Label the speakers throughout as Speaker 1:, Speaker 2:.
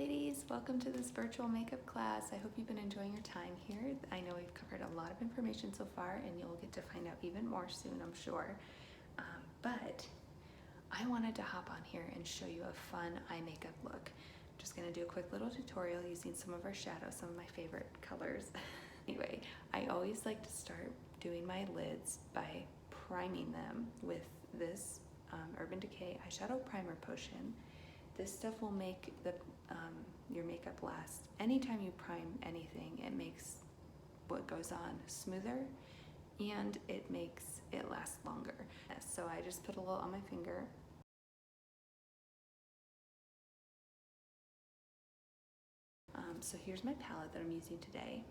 Speaker 1: ladies, welcome to this virtual makeup class. I hope you've been enjoying your time here. I know we've covered a lot of information so far and you'll get to find out even more soon, I'm sure. But I wanted to hop on here and show you a fun eye makeup look. I'm just gonna do a quick little tutorial using some of our shadows, some of my favorite colors. Anyway, I always like to start doing my lids by priming them with this Urban Decay Eyeshadow Primer Potion. This stuff will make your makeup last. Anytime you prime anything, it makes what goes on smoother and it makes it last longer. So I just put a little on my finger. So here's my palette that I'm using today.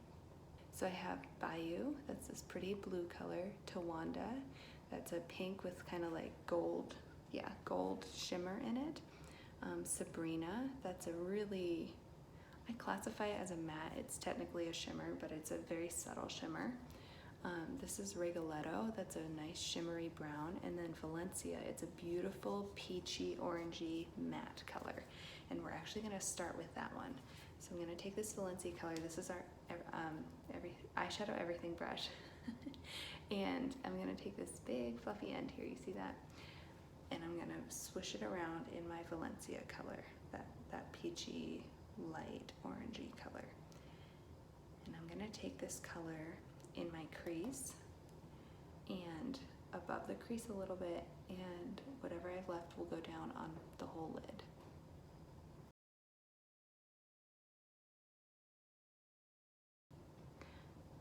Speaker 1: So I have Bayou, that's this pretty blue color. Tawanda, that's a pink with kind of like gold shimmer in it. Sabrina, that's a really, I classify it as a matte. It's technically a shimmer, but it's a very subtle shimmer. This is Rigoletto, that's a nice shimmery brown. And then Valencia, it's a beautiful peachy, orangey matte color. And we're actually gonna start with that one. So I'm gonna take this Valencia color. This is our eyeshadow everything brush. And I'm gonna take this big fluffy end here, you see that? And I'm gonna swish it around in my Valencia color, that peachy, light, orangey color. And I'm gonna take this color in my crease and above the crease a little bit, and whatever I've left will go down on the whole lid.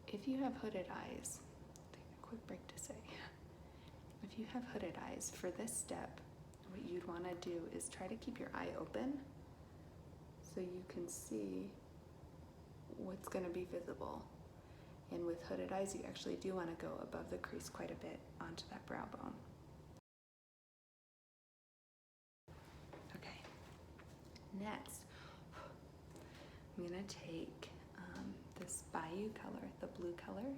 Speaker 1: If you have hooded eyes, take a quick break to say, if you have hooded eyes, for this step, what you'd want to do is try to keep your eye open so you can see what's going to be visible. And with hooded eyes, you actually do want to go above the crease quite a bit onto that brow bone. Okay, next, I'm going to take this Bayou color, the blue color,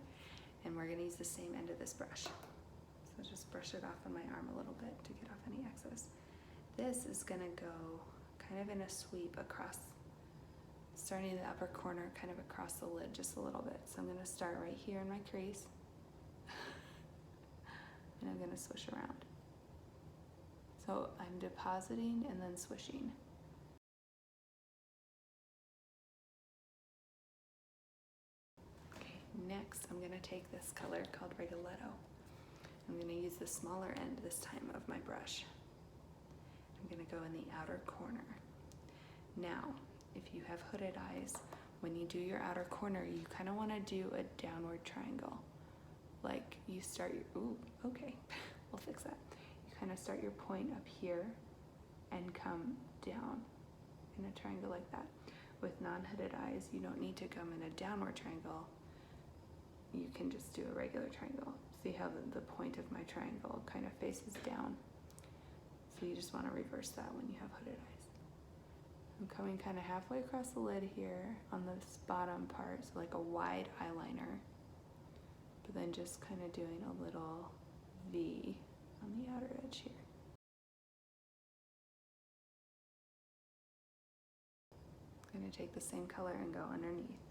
Speaker 1: and we're going to use the same end of this brush. So just brush it off on my arm a little bit to get off any excess. This is gonna go kind of in a sweep across, starting in the upper corner, kind of across the lid just a little bit. So I'm gonna start right here in my crease, and I'm gonna swish around. So I'm depositing and then swishing. Okay, next I'm gonna take this color called Rigoletto. I'm going to use the smaller end this time of my brush. I'm going to go in the outer corner. Now, if you have hooded eyes, when you do your outer corner, you kind of want to do a downward triangle. Like you start your, ooh, okay, we'll fix that. You kind of start your point up here and come down in a triangle like that. With non-hooded eyes, you don't need to come in a downward triangle. You can just do a regular triangle. See how the point of my triangle kind of faces down. So you just want to reverse that when you have hooded eyes. I'm coming kind of halfway across the lid here on this bottom part, so like a wide eyeliner, but then just kind of doing a little V on the outer edge here. I'm going to take the same color and go underneath.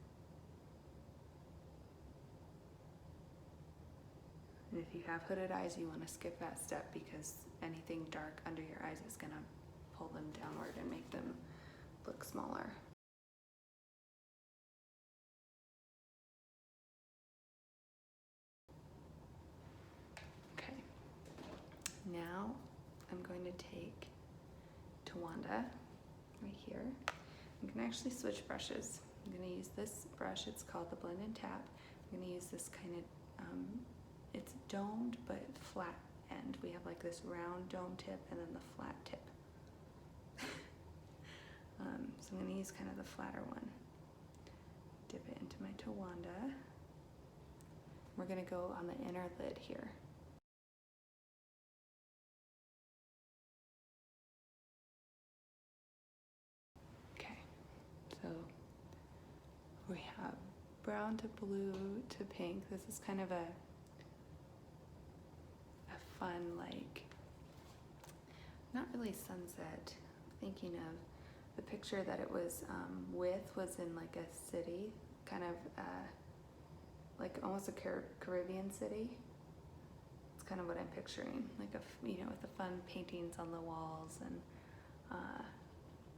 Speaker 1: And if you have hooded eyes, you want to skip that step because anything dark under your eyes is going to pull them downward and make them look smaller. Okay, now I'm going to take Tawanda right here. You can actually switch brushes. I'm going to use this brush, it's called the Blend and Tap. I'm going to use this kind of it's domed but flat end. We have like this round dome tip and then the flat tip. So I'm going to use kind of the flatter one. Dip it into my Tawanda. We're going to go on the inner lid here. Okay, so we have brown to blue to pink. This is kind of a fun, like, not really sunset, thinking of The picture that it was with was in like a city, kind of like almost a Caribbean city. It's kind of what I'm picturing, like with the fun paintings on the walls and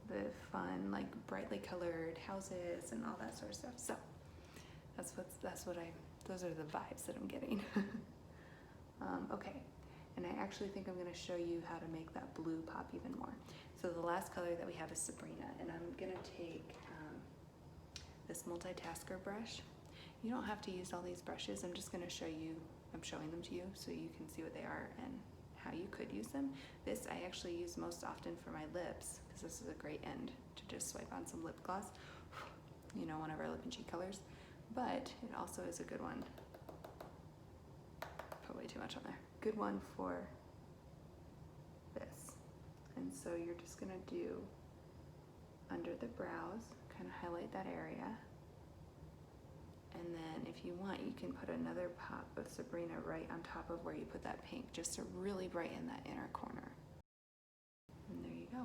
Speaker 1: the fun, like brightly colored houses and all that sort of stuff. So those are the vibes that I'm getting. Okay, and I actually think I'm going to show you how to make that blue pop even more. So the last color that we have is Sabrina, and I'm going to take this multitasker brush. You don't have to use all these brushes. I'm just going to show you, I'm showing them to you so you can see what they are and how you could use them. This I actually use most often for my lips because this is a great end to just swipe on some lip gloss, one of our lip and cheek colors. But it also is a good one. Put way too much on there. Good one for this. And so you're just gonna do under the brows, kind of highlight that area. And then if you want, you can put another pop of Sabrina right on top of where you put that pink, just to really brighten that inner corner. And there you go.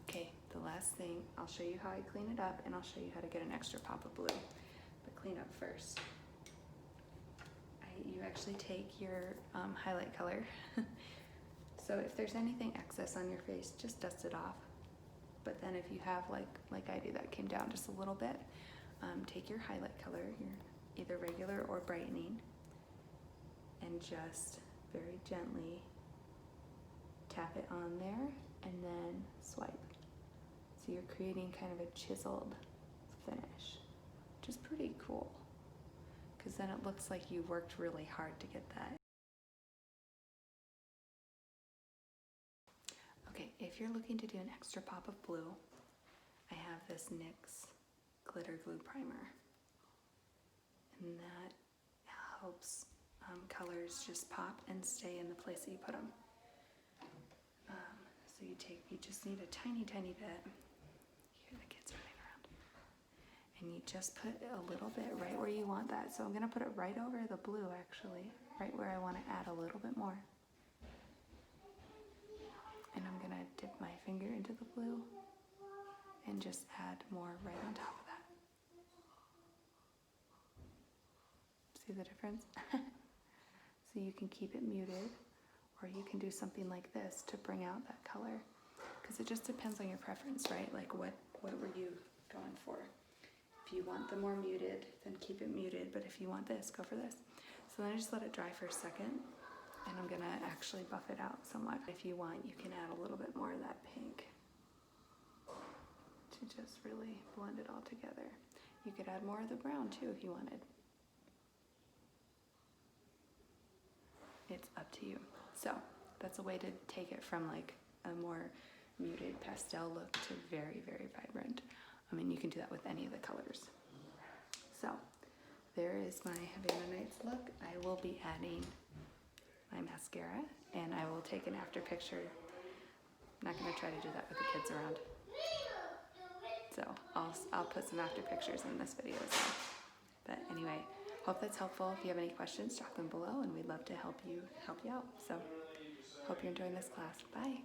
Speaker 1: Okay, the last thing, I'll show you how I clean it up and I'll show you how to get an extra pop of blue. But clean up first. You actually take your highlight color. So if there's anything excess on your face, just dust it off. But then if you have, like I do, that came down just a little bit, take your highlight color, your either regular or brightening, and just very gently tap it on there and then swipe. So you're creating kind of a chiseled finish, which is pretty cool, because then it looks like you worked really hard to get that. Okay, if you're looking to do an extra pop of blue, I have this NYX glitter glue primer, and that helps colors just pop and stay in the place that you put them. So you just need a tiny bit. Here, the kids are running around. And you just put a little bit right where you want that. So I'm gonna put it right over the blue, actually, right where I wanna add a little bit more. And I'm gonna dip my finger into the blue and just add more right on top of that. See the difference? So you can keep it muted, or you can do something like this to bring out that color, because it just depends on your preference, right? Like what were you going for? If you want the more muted, then keep it muted, but if you want this, go for this. So then I just let it dry for a second, and I'm gonna actually buff it out somewhat. If you want, you can add a little bit more of that pink to just really blend it all together. You could add more of the brown too if you wanted. It's up to you. So that's a way to take it from like a more muted pastel look to very vibrant. I mean, you can do that with any of the colors. So there is my Havana Nights look. I will be adding my mascara, and I will take an after picture. I'm not gonna try to do that with the kids around. So I'll put some after pictures in this video as well. But anyway, hope that's helpful. If you have any questions, drop them below, and we'd love to help you out. So hope you're enjoying this class. Bye.